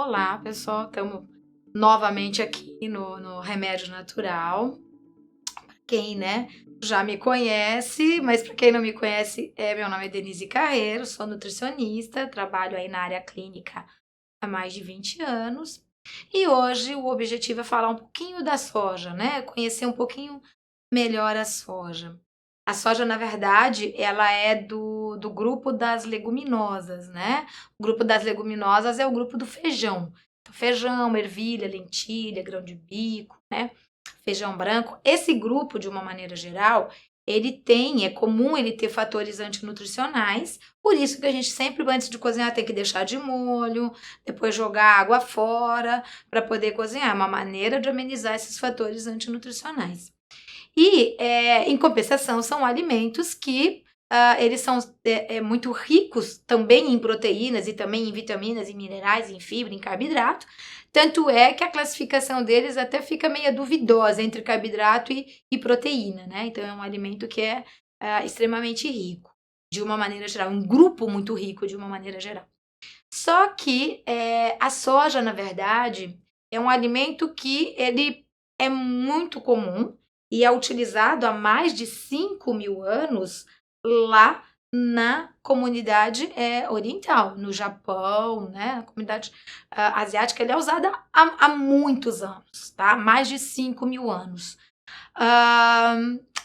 Olá, pessoal. Estamos novamente aqui no Remédio Natural. Quem, né, já me conhece, mas para quem não me conhece, meu nome é Denise Carreiro, sou nutricionista, trabalho aí na área clínica há mais de 20 anos. E hoje o objetivo é falar um pouquinho da soja, né? Conhecer um pouquinho melhor a soja. A soja, na verdade, ela é do grupo das leguminosas, né? O grupo das leguminosas é o grupo do feijão. Então, feijão, ervilha, lentilha, grão de bico, né? Feijão branco. Esse grupo, de uma maneira geral, é comum ele ter fatores antinutricionais, por isso que a gente sempre, antes de cozinhar, tem que deixar de molho, depois jogar água fora para poder cozinhar. É uma maneira de amenizar esses fatores antinutricionais. E, em compensação, são alimentos que eles são muito ricos também em proteínas e também em vitaminas, em minerais, em fibra, em carboidrato. Tanto é que a classificação deles até fica meio duvidosa entre carboidrato e proteína, né? Então, é um alimento que é extremamente rico, de uma maneira geral, um grupo muito rico de uma maneira geral. Só que a soja, na verdade, é um alimento que ele é muito comum e é utilizado há mais de 5.000 anos lá na comunidade oriental, no Japão, né? A comunidade asiática, ele é usada há muitos anos, tá? Mais de 5.000 anos.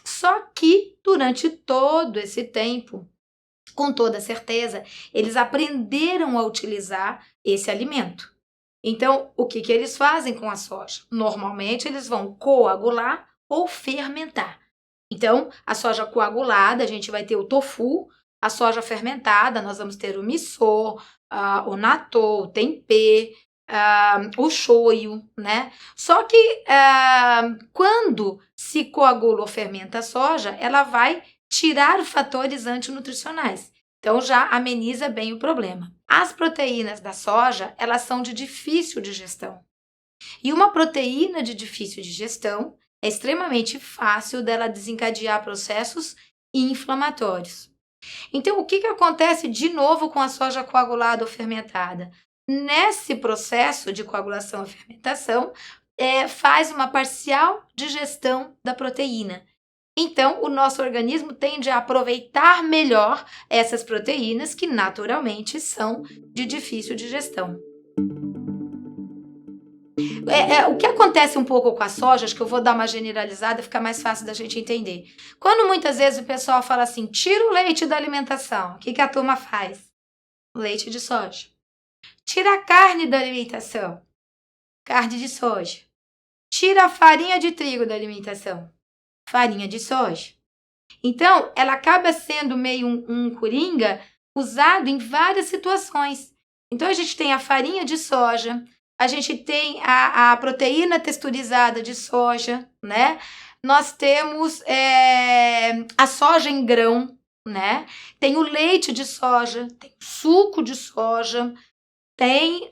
Só que durante todo esse tempo, com toda certeza, eles aprenderam a utilizar esse alimento. Então, o que eles fazem com a soja? Normalmente, eles vão coagular ou fermentar. Então, a soja coagulada, a gente vai ter o tofu, a soja fermentada, nós vamos ter o miso, o natto, o tempê, o shoyu, né? Só que quando se coagula ou fermenta a soja, ela vai tirar fatores antinutricionais. Então, já ameniza bem o problema. As proteínas da soja, elas são de difícil digestão. E uma proteína de difícil digestão é extremamente fácil dela desencadear processos inflamatórios. Então, o que acontece de novo com a soja coagulada ou fermentada? Nesse processo de coagulação ou fermentação, faz uma parcial digestão da proteína. Então, o nosso organismo tende a aproveitar melhor essas proteínas que naturalmente são de difícil digestão. O que acontece um pouco com a soja, acho que eu vou dar uma generalizada, fica mais fácil da gente entender. Quando muitas vezes o pessoal fala assim, tira o leite da alimentação, o que a turma faz? Leite de soja. Tira a carne da alimentação, carne de soja. Tira a farinha de trigo da alimentação, farinha de soja. Então, ela acaba sendo meio um coringa usado em várias situações. Então, a gente tem a farinha de soja, a gente tem a proteína texturizada de soja, né? Nós temos a soja em grão, né? Tem o leite de soja, tem o suco de soja, tem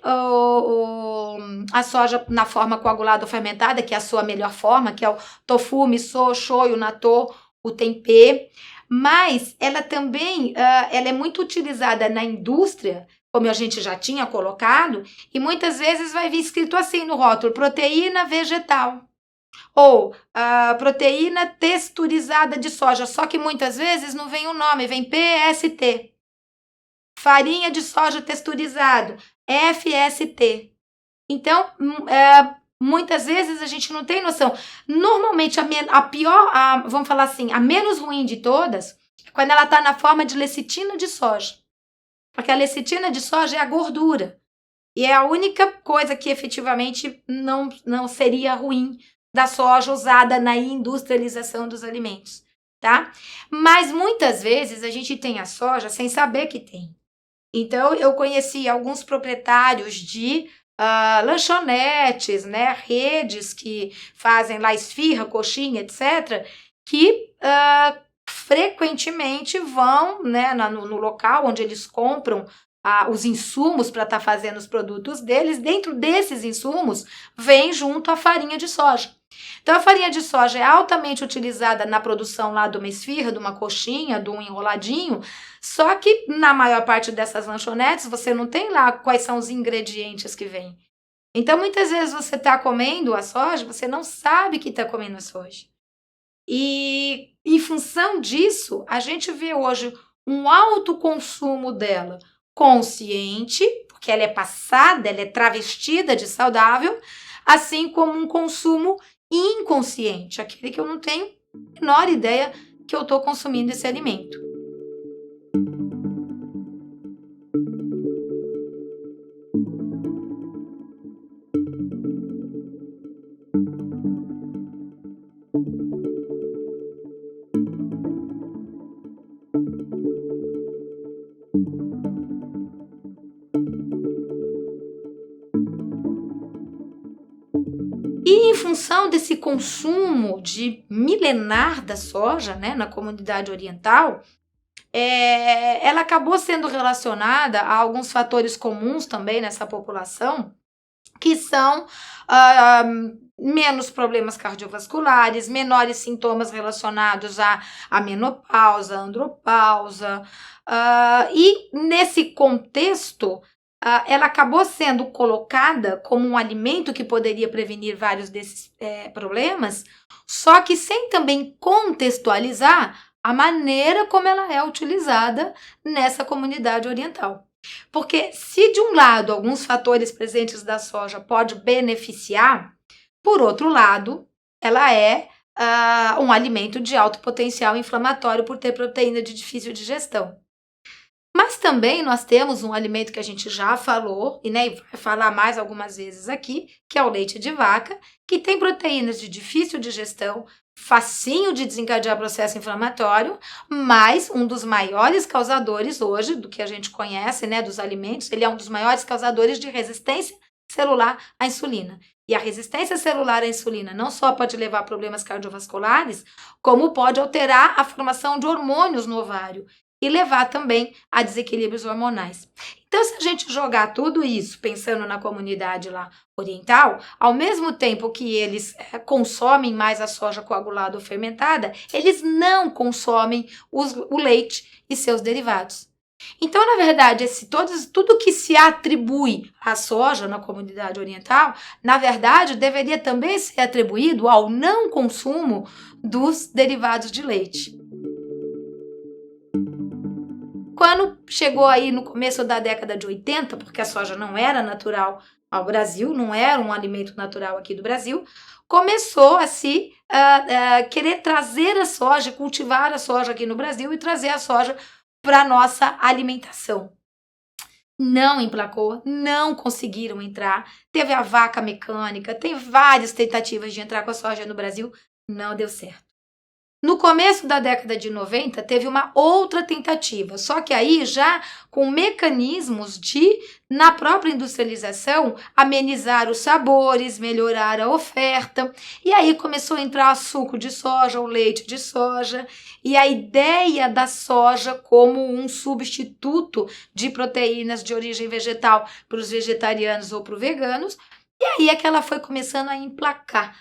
a soja na forma coagulada ou fermentada, que é a sua melhor forma, que é o tofu, miso, shoyu, natto, o tempê, mas ela também ela é muito utilizada na indústria, como a gente já tinha colocado, e muitas vezes vai vir escrito assim no rótulo, proteína vegetal, ou proteína texturizada de soja, só que muitas vezes não vem o nome, vem PST, farinha de soja texturizado, FST. Então, muitas vezes a gente não tem noção. Normalmente, a pior, vamos falar assim, a menos ruim de todas, é quando ela está na forma de lecitina de soja. Porque a lecitina de soja é a gordura. E é a única coisa que efetivamente não seria ruim da soja usada na industrialização dos alimentos, tá? Mas muitas vezes a gente tem a soja sem saber que tem. Então, eu conheci alguns proprietários de lanchonetes, né, redes que fazem lá esfirra, coxinha, etc., que frequentemente vão, né, no local onde eles compram os insumos para estar fazendo os produtos deles. Dentro desses insumos vem junto a farinha de soja. Então a farinha de soja é altamente utilizada na produção lá de uma esfirra, de uma coxinha, de um enroladinho, só que na maior parte dessas lanchonetes você não tem lá quais são os ingredientes que vêm. Então muitas vezes você está comendo a soja, você não sabe que está comendo a soja. E em função disso, a gente vê hoje um alto consumo dela consciente, porque ela é passada, ela é travestida de saudável, assim como um consumo inconsciente, aquele que eu não tenho a menor ideia que eu estou consumindo esse alimento. E em função desse consumo de milenar da soja, né, na comunidade oriental, ela acabou sendo relacionada a alguns fatores comuns também nessa população, que são menos problemas cardiovasculares, menores sintomas relacionados à menopausa, andropausa, e nesse contexto, ela acabou sendo colocada como um alimento que poderia prevenir vários desses problemas, só que sem também contextualizar a maneira como ela é utilizada nessa comunidade oriental. Porque se de um lado alguns fatores presentes da soja pode beneficiar, por outro lado, ela é um alimento de alto potencial inflamatório por ter proteína de difícil digestão. Mas também nós temos um alimento que a gente já falou, e vai falar mais algumas vezes aqui, que é o leite de vaca, que tem proteínas de difícil digestão, facinho de desencadear processo inflamatório, mas um dos maiores causadores hoje, do que a gente conhece, dos alimentos, ele é um dos maiores causadores de resistência celular à insulina. E a resistência celular à insulina não só pode levar a problemas cardiovasculares, como pode alterar a formação de hormônios no ovário e levar também a desequilíbrios hormonais. Então, se a gente jogar tudo isso, pensando na comunidade lá oriental, ao mesmo tempo que eles consomem mais a soja coagulada ou fermentada, eles não consomem o leite e seus derivados. Então, na verdade, tudo que se atribui à soja na comunidade oriental, na verdade, deveria também ser atribuído ao não consumo dos derivados de leite. Quando chegou aí no começo da década de 80, porque a soja não era natural ao Brasil, não era um alimento natural aqui do Brasil, começou a se querer trazer a soja, cultivar a soja aqui no Brasil e trazer a soja para a nossa alimentação. Não emplacou, não conseguiram entrar, teve a vaca mecânica, tem várias tentativas de entrar com a soja no Brasil, não deu certo. No começo da década de 90, teve uma outra tentativa, só que aí já com mecanismos de, na própria industrialização, amenizar os sabores, melhorar a oferta. E aí começou a entrar o suco de soja, o leite de soja, e a ideia da soja como um substituto de proteínas de origem vegetal para os vegetarianos ou para os veganos. E aí é que ela foi começando a emplacar,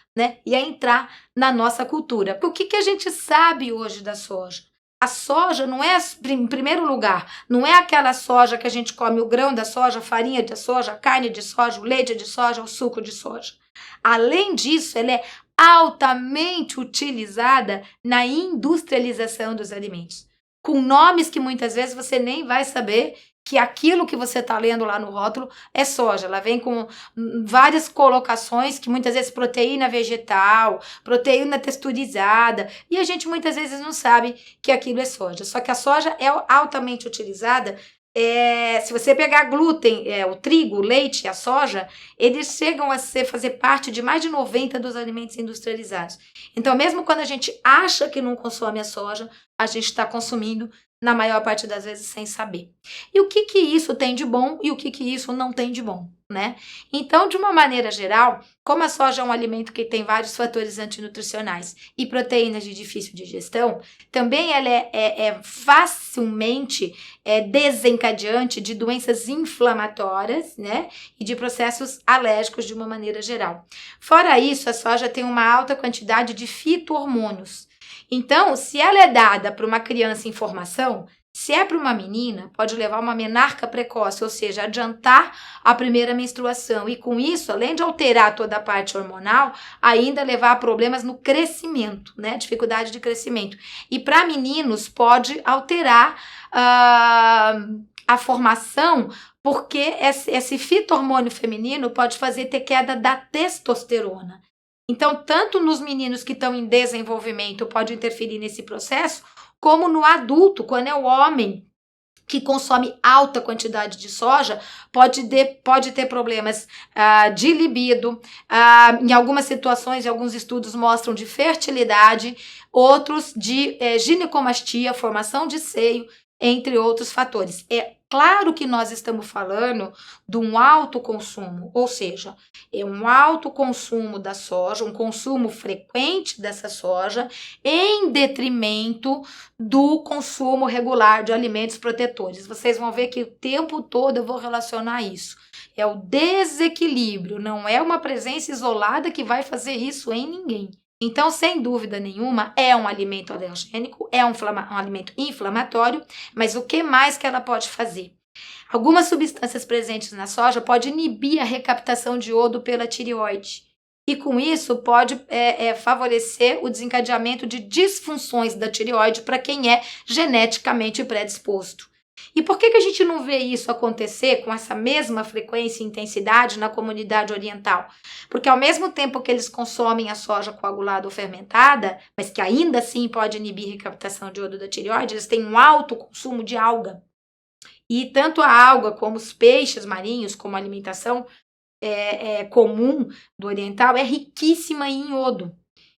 e a entrar na nossa cultura. O que a gente sabe hoje da soja? A soja não é, em primeiro lugar, não é aquela soja que a gente come o grão da soja, a farinha de soja, a carne de soja, o leite de soja, o suco de soja. Além disso, ela é altamente utilizada na industrialização dos alimentos, com nomes que muitas vezes você nem vai saber que aquilo que você está lendo lá no rótulo é soja. Ela vem com várias colocações, que muitas vezes proteína vegetal, proteína texturizada, e a gente muitas vezes não sabe que aquilo é soja. Só que a soja é altamente utilizada. Se você pegar glúten, o trigo, o leite, a soja, eles chegam a fazer parte de mais de 90% dos alimentos industrializados. Então, mesmo quando a gente acha que não consome a soja, a gente está consumindo na maior parte das vezes sem saber. E o que isso tem de bom e o que isso não tem de bom, né? Então, de uma maneira geral, como a soja é um alimento que tem vários fatores antinutricionais e proteínas de difícil digestão, também ela é facilmente desencadeante de doenças inflamatórias, né? E de processos alérgicos de uma maneira geral. Fora isso, a soja tem uma alta quantidade de fito-hormônios. Então, se ela é dada para uma criança em formação, se é para uma menina, pode levar a uma menarca precoce, ou seja, adiantar a primeira menstruação. E com isso, além de alterar toda a parte hormonal, ainda levar a problemas no crescimento, né? Dificuldade de crescimento. E para meninos, pode alterar a formação, porque esse fito-hormônio feminino pode fazer ter queda da testosterona. Então, tanto nos meninos que estão em desenvolvimento pode interferir nesse processo, como no adulto, quando é o homem que consome alta quantidade de soja, pode ter problemas de libido, em algumas situações, alguns estudos mostram de fertilidade, outros de ginecomastia, formação de seio, entre outros fatores. É claro que nós estamos falando de um alto consumo, ou seja, é um alto consumo da soja, um consumo frequente dessa soja, em detrimento do consumo regular de alimentos protetores. Vocês vão ver que o tempo todo eu vou relacionar isso. É o desequilíbrio, não é uma presença isolada que vai fazer isso em ninguém. Então, sem dúvida nenhuma, é um alimento alergênico, é um alimento inflamatório, mas o que mais que ela pode fazer? Algumas substâncias presentes na soja podem inibir a recaptação de iodo pela tireoide. E com isso pode favorecer o desencadeamento de disfunções da tireoide para quem é geneticamente predisposto. E por que a gente não vê isso acontecer com essa mesma frequência e intensidade na comunidade oriental? Porque ao mesmo tempo que eles consomem a soja coagulada ou fermentada, mas que ainda assim pode inibir a recaptação de iodo da tireoide, eles têm um alto consumo de alga. E tanto a alga como os peixes marinhos, como alimentação comum do oriental, é riquíssima em iodo.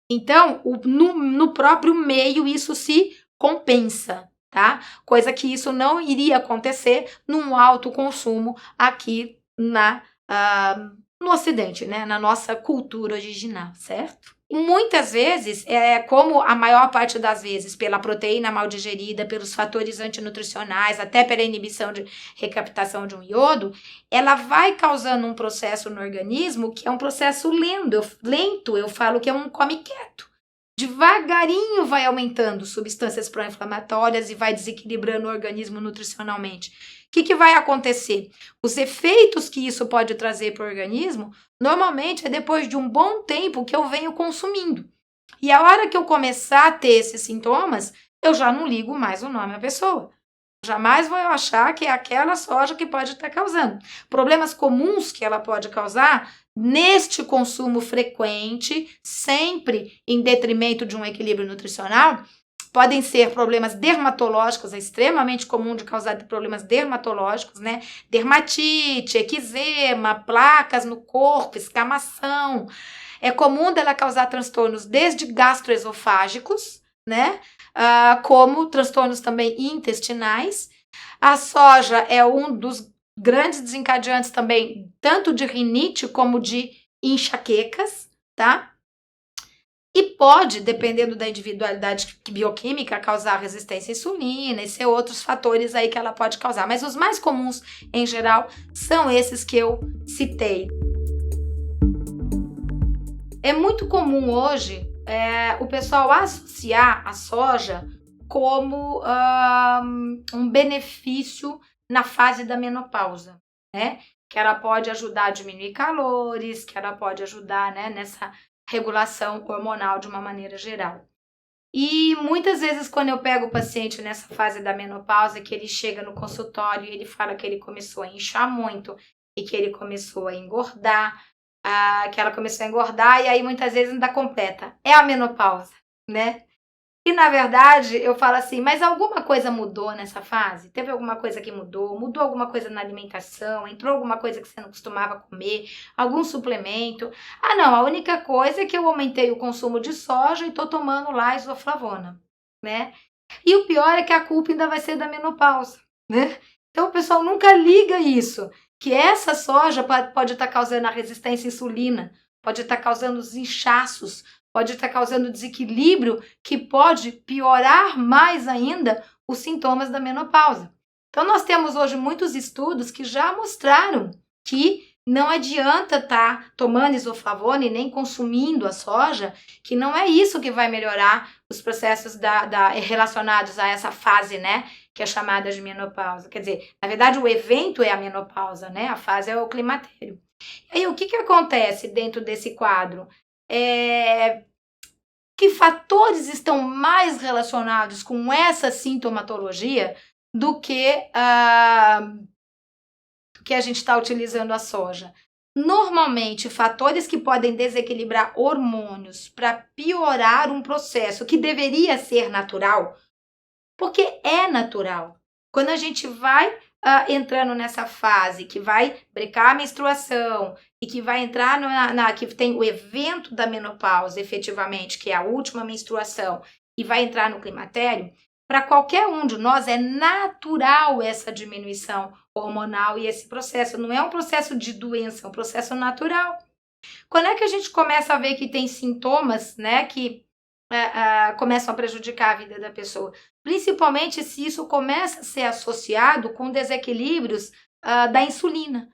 Então, no próprio meio, isso se compensa, tá? Coisa que isso não iria acontecer num alto consumo aqui no Ocidente, né? Na nossa cultura original, certo? E muitas vezes, como a maior parte das vezes, pela proteína mal digerida, pelos fatores antinutricionais, até pela inibição de recaptação de um iodo, ela vai causando um processo no organismo que é um processo lento, eu falo que é um come quieto. Devagarinho vai aumentando substâncias pró-inflamatórias e vai desequilibrando o organismo nutricionalmente. O que vai acontecer? Os efeitos que isso pode trazer para o organismo, normalmente é depois de um bom tempo que eu venho consumindo. E a hora que eu começar a ter esses sintomas, eu já não ligo mais o nome à pessoa. Jamais vou achar que é aquela soja que pode estar causando. Problemas comuns que ela pode causar neste consumo frequente, sempre em detrimento de um equilíbrio nutricional, podem ser problemas dermatológicos, é extremamente comum de causar problemas dermatológicos, né? Dermatite, eczema, placas no corpo, escamação. É comum dela causar transtornos desde gastroesofágicos, né? Como transtornos também intestinais. A soja é um dos grandes desencadeantes também, tanto de rinite como de enxaquecas, tá? E pode, dependendo da individualidade bioquímica, causar resistência à insulina e ser outros fatores aí que ela pode causar. Mas os mais comuns, em geral, são esses que eu citei. É muito comum hoje o pessoal associar a soja como um benefício na fase da menopausa, né? Que ela pode ajudar a diminuir calores, que ela pode ajudar, né, nessa regulação hormonal de uma maneira geral. E muitas vezes quando eu pego o paciente nessa fase da menopausa, que ele chega no consultório e ele fala que ele começou a inchar muito e que ele começou a engordar, que ela começou a engordar e aí muitas vezes ainda completa. É a menopausa, né? E na verdade eu falo assim, mas alguma coisa mudou nessa fase? Teve alguma coisa que mudou? Mudou alguma coisa na alimentação? Entrou alguma coisa que você não costumava comer? Algum suplemento? Não, a única coisa é que eu aumentei o consumo de soja e tô tomando lá isoflavona, né? E o pior é que a culpa ainda vai ser da menopausa, né? Então o pessoal nunca liga isso. que essa soja pode estar causando a resistência à insulina, pode estar causando os inchaços, pode estar causando desequilíbrio que pode piorar mais ainda os sintomas da menopausa. Então, nós temos hoje muitos estudos que já mostraram que não adianta estar tomando isoflavona e nem consumindo a soja, que não é isso que vai melhorar os processos relacionados a essa fase, né, que é chamada de menopausa. Quer dizer, na verdade, o evento é a menopausa, né, a fase é o climatério. E aí, o que acontece dentro desse quadro? Que fatores estão mais relacionados com essa sintomatologia do que a gente está utilizando a soja? Normalmente, fatores que podem desequilibrar hormônios para piorar um processo que deveria ser natural, porque é natural. Quando a gente vai entrando nessa fase que vai brecar a menstruação e que vai entrar que tem o evento da menopausa, efetivamente, que é a última menstruação, e vai entrar no climatério, para qualquer um de nós é natural essa diminuição hormonal e esse processo. Não é um processo de doença, é um processo natural. Quando é que a gente começa a ver que tem sintomas, né, que começam a prejudicar a vida da pessoa? Principalmente se isso começa a ser associado com desequilíbrios da insulina.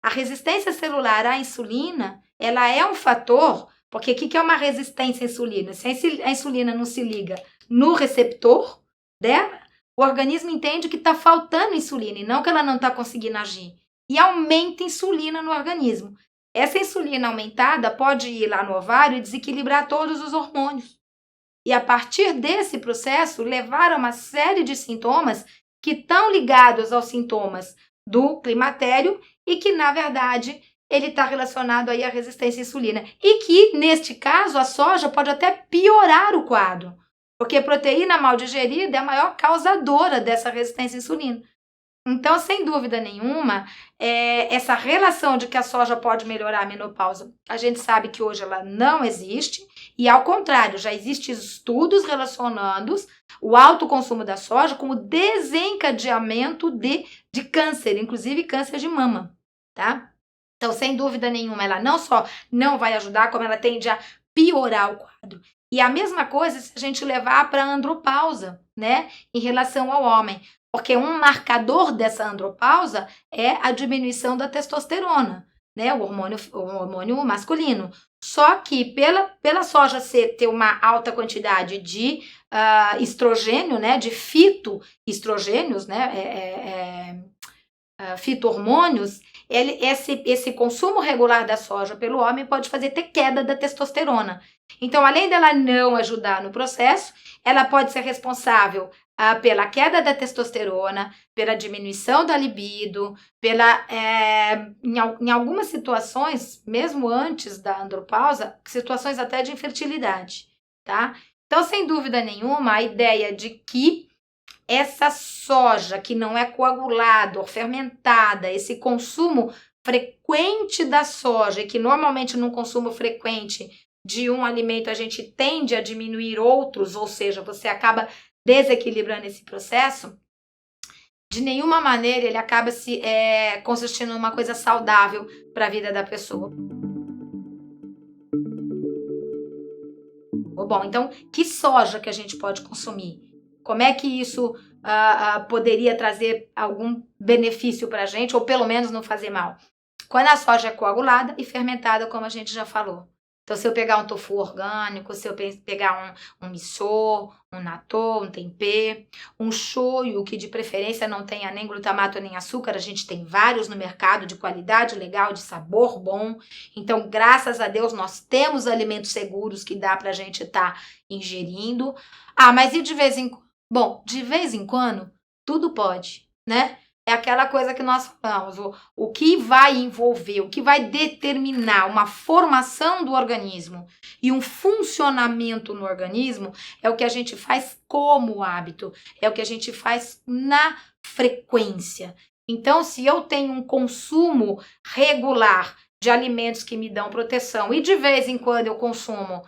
A resistência celular à insulina, ela é um fator, porque o que é uma resistência à insulina? Se a insulina não se liga no receptor dela, o organismo entende que está faltando insulina e não que ela não está conseguindo agir. E aumenta a insulina no organismo. Essa insulina aumentada pode ir lá no ovário e desequilibrar todos os hormônios. E a partir desse processo, levar a uma série de sintomas que estão ligados aos sintomas do climatério e que, na verdade, ele está relacionado aí à resistência à insulina. E que, neste caso, a soja pode até piorar o quadro, porque a proteína mal digerida é a maior causadora dessa resistência à insulina. Então, sem dúvida nenhuma, essa relação de que a soja pode melhorar a menopausa, a gente sabe que hoje ela não existe, e ao contrário, já existem estudos relacionando o alto consumo da soja com o desencadeamento de câncer, inclusive câncer de mama, tá? Então, sem dúvida nenhuma, ela não só não vai ajudar, como ela tende a piorar o quadro. E a mesma coisa se a gente levar para a andropausa, né, em relação ao homem. Porque um marcador dessa andropausa é a diminuição da testosterona, né? O hormônio masculino. Só que pela soja ter uma alta quantidade de estrogênio, né? De fitoestrogênios, né? Fito-hormônios, esse consumo regular da soja pelo homem pode ter queda da testosterona. Então, além dela não ajudar no processo, ela pode ser responsável pela queda da testosterona, pela diminuição da libido, em algumas situações, mesmo antes da andropausa, situações até de infertilidade, tá? Então, sem dúvida nenhuma, a ideia de que essa soja que não é coagulada ou fermentada, esse consumo frequente da soja, e que normalmente num consumo frequente de um alimento a gente tende a diminuir outros, ou seja, você acaba desequilibrando esse processo, de nenhuma maneira ele acaba consistindo numa coisa saudável para a vida da pessoa. Bom, então, que soja que a gente pode consumir? Como é que isso poderia trazer algum benefício para a gente, ou pelo menos não fazer mal? Quando a soja é coagulada e fermentada, como a gente já falou. Então, se eu pegar um tofu orgânico, se eu pegar um miso, um natto, um tempê, um shoyu, que de preferência não tenha nem glutamato nem açúcar, a gente tem vários no mercado de qualidade legal, de sabor bom. Então, graças a Deus, nós temos alimentos seguros que dá pra gente estar ingerindo. Mas e de vez em quando? Bom, de vez em quando, tudo pode, né? É aquela coisa que nós falamos, o que vai envolver, o que vai determinar uma formação do organismo e um funcionamento no organismo é o que a gente faz como hábito, é o que a gente faz na frequência. Então, se eu tenho um consumo regular de alimentos que me dão proteção e de vez em quando eu consumo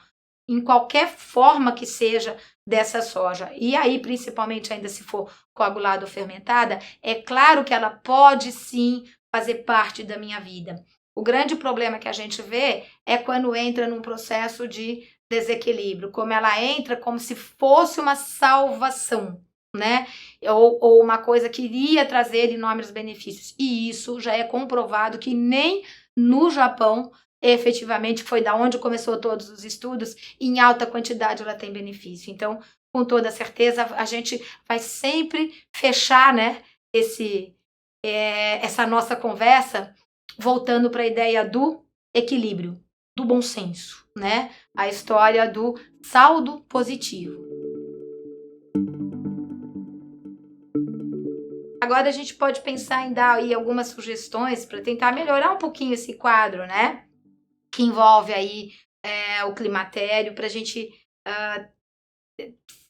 em qualquer forma que seja dessa soja, e aí principalmente ainda se for coagulada ou fermentada, é claro que ela pode sim fazer parte da minha vida. O grande problema que a gente vê é quando entra num processo de desequilíbrio, como ela entra como se fosse uma salvação, né? Ou uma coisa que iria trazer inúmeros benefícios. E isso já é comprovado que nem no Japão, efetivamente, foi da onde começou todos os estudos, em alta quantidade ela tem benefício. Então, com toda certeza, a gente vai sempre fechar, né, essa nossa conversa voltando para a ideia do equilíbrio, do bom senso, né? A história do saldo positivo. Agora a gente pode pensar em dar aí algumas sugestões para tentar melhorar um pouquinho esse quadro, né? Que envolve aí o climatério, para a gente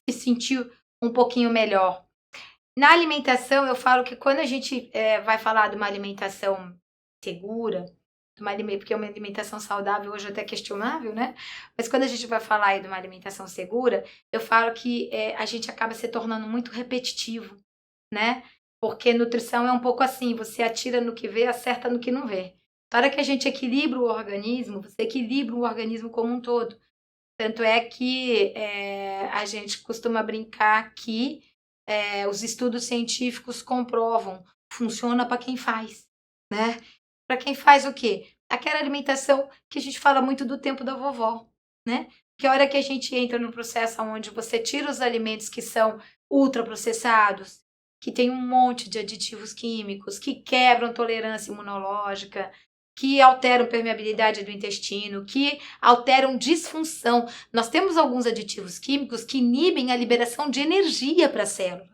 se sentir um pouquinho melhor. Na alimentação, eu falo que quando a gente vai falar de uma alimentação segura, porque uma alimentação saudável hoje é até questionável, né? Mas quando a gente vai falar aí de uma alimentação segura, eu falo que a gente acaba se tornando muito repetitivo, né? Porque nutrição é um pouco assim, você atira no que vê, acerta no que não vê. Na hora que a gente equilibra o organismo, você equilibra o organismo como um todo. Tanto é que a gente costuma brincar que os estudos científicos comprovam, funciona para quem faz, né? Para quem faz o quê? Aquela alimentação que a gente fala muito do tempo da vovó, né? Que a hora que a gente entra no processo onde você tira os alimentos que são ultraprocessados, que tem um monte de aditivos químicos, que quebram tolerância imunológica, que alteram permeabilidade do intestino, que alteram disfunção. Nós temos alguns aditivos químicos que inibem a liberação de energia para a célula.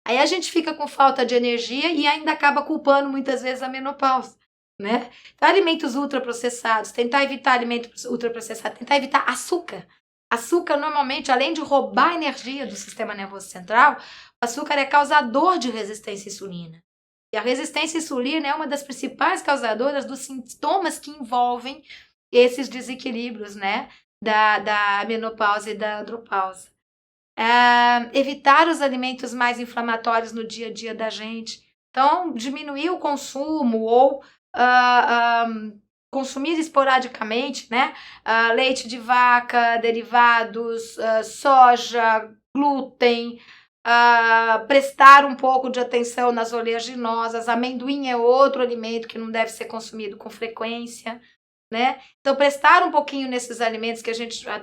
Aí a gente fica com falta de energia e ainda acaba culpando muitas vezes a menopausa, né? Então, alimentos ultraprocessados, tentar evitar alimentos ultraprocessados, tentar evitar açúcar. Açúcar, normalmente, além de roubar energia do sistema nervoso central, o açúcar é causador de resistência à insulina. E a resistência à insulina é uma das principais causadoras dos sintomas que envolvem esses desequilíbrios, né? Da menopausa e da andropausa. Evitar os alimentos mais inflamatórios no dia a dia da gente. Então, diminuir o consumo ou consumir esporadicamente, né? Leite de vaca, derivados, soja, glúten, prestar um pouco de atenção nas oleaginosas. Amendoim é outro alimento que não deve ser consumido com frequência, né? Então, prestar um pouquinho nesses alimentos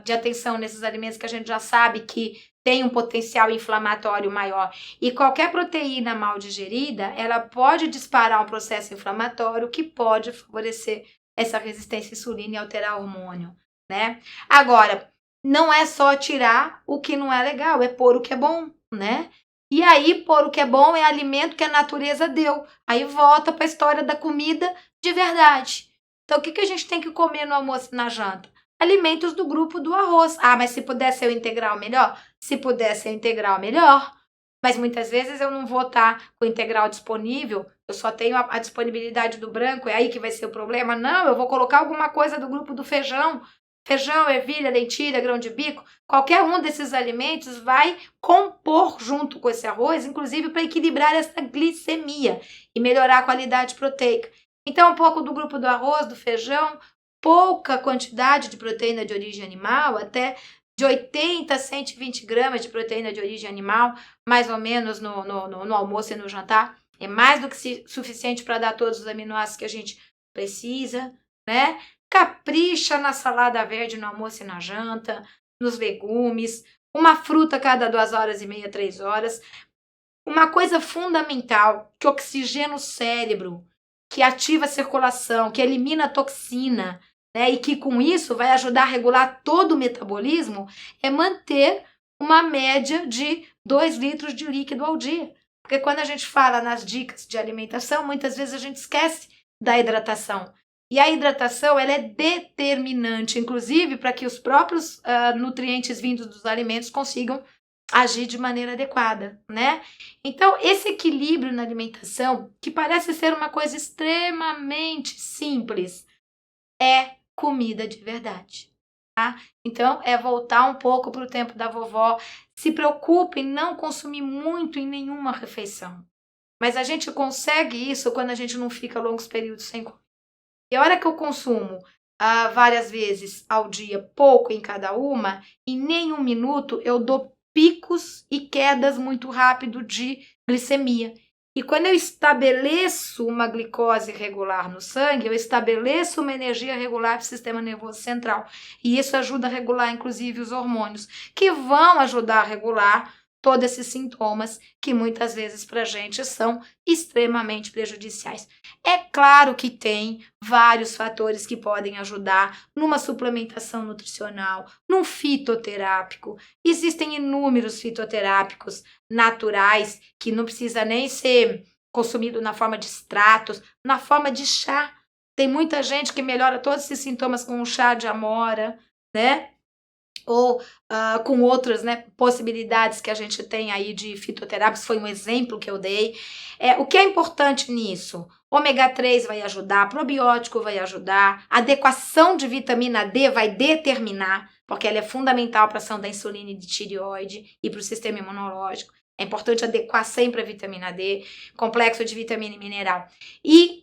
de atenção nesses alimentos que a gente já sabe que tem um potencial inflamatório maior. E qualquer proteína mal digerida, ela pode disparar um processo inflamatório que pode favorecer essa resistência à insulina e alterar o hormônio, né? Agora, não é só tirar o que não é legal, é pôr o que é bom, né? E aí, pôr o que é bom é alimento que a natureza deu. Aí volta para a história da comida de verdade. Então, o que a gente tem que comer no almoço e na janta? Alimentos do grupo do arroz. Mas se puder ser o integral, melhor? Se puder ser o integral, melhor. Mas muitas vezes eu não vou estar com o integral disponível, eu só tenho a disponibilidade do branco, é aí que vai ser o problema? Não, eu vou colocar alguma coisa do grupo do feijão. Feijão, ervilha, lentilha, grão de bico, qualquer um desses alimentos vai compor junto com esse arroz, inclusive para equilibrar essa glicemia e melhorar a qualidade proteica. Então, um pouco do grupo do arroz, do feijão, pouca quantidade de proteína de origem animal, até de 80 a 120 gramas de proteína de origem animal, mais ou menos no almoço e no jantar. É mais do que suficiente para dar todos os aminoácidos que a gente precisa, né? Capricha na salada verde no almoço e na janta, nos legumes, uma fruta a cada 2 horas e meia, 3 horas. Uma coisa fundamental, que oxigena o cérebro, que ativa a circulação, que elimina a toxina, né? E que com isso vai ajudar a regular todo o metabolismo, é manter uma média de 2 litros de líquido ao dia. Porque quando a gente fala nas dicas de alimentação, muitas vezes a gente esquece da hidratação. E a hidratação ela é determinante, inclusive, para que os próprios nutrientes vindos dos alimentos consigam agir de maneira adequada, né? Então, esse equilíbrio na alimentação, que parece ser uma coisa extremamente simples, é comida de verdade, tá? Então, é voltar um pouco para o tempo da vovó. Se preocupe em não consumir muito em nenhuma refeição. Mas a gente consegue isso quando a gente não fica longos períodos sem comer. E a hora que eu consumo várias vezes ao dia, pouco em cada uma, em nenhum minuto eu dou picos e quedas muito rápido de glicemia. E quando eu estabeleço uma glicose regular no sangue, eu estabeleço uma energia regular para o sistema nervoso central. E isso ajuda a regular, inclusive, os hormônios, que vão ajudar a regular todos esses sintomas que muitas vezes para a gente são extremamente prejudiciais. É claro que tem vários fatores que podem ajudar numa suplementação nutricional, num fitoterápico. Existem inúmeros fitoterápicos naturais que não precisa nem ser consumido na forma de extratos, na forma de chá. Tem muita gente que melhora todos esses sintomas com um chá de amora, né? Ou com outras, né, possibilidades que a gente tem aí de fitoterápicos, foi um exemplo que eu dei. O que é importante nisso? Ômega 3 vai ajudar, probiótico vai ajudar, adequação de vitamina D vai determinar, porque ela é fundamental para a ação da insulina e de tireoide e para o sistema imunológico. É importante adequar sempre a vitamina D, complexo de vitamina e mineral. E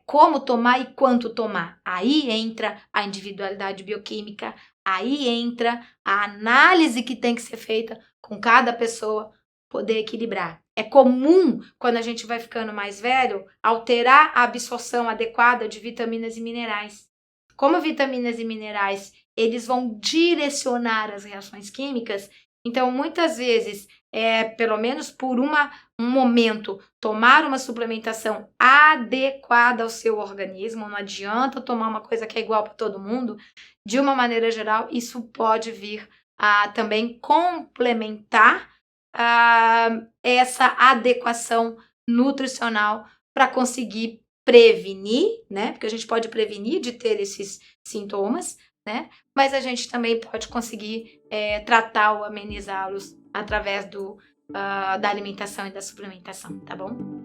como tomar e quanto tomar. Aí entra a individualidade bioquímica, aí entra a análise que tem que ser feita com cada pessoa, poder equilibrar. É comum, quando a gente vai ficando mais velho, alterar a absorção adequada de vitaminas e minerais. Como vitaminas e minerais, eles vão direcionar as reações químicas, então muitas vezes, pelo menos por um momento, tomar uma suplementação adequada ao seu organismo, não adianta tomar uma coisa que é igual para todo mundo. De uma maneira geral, isso pode vir a também complementar essa adequação nutricional para conseguir prevenir, né? Porque a gente pode prevenir de ter esses sintomas, né? Mas a gente também pode conseguir tratar ou amenizá-los através da alimentação e da suplementação, tá bom?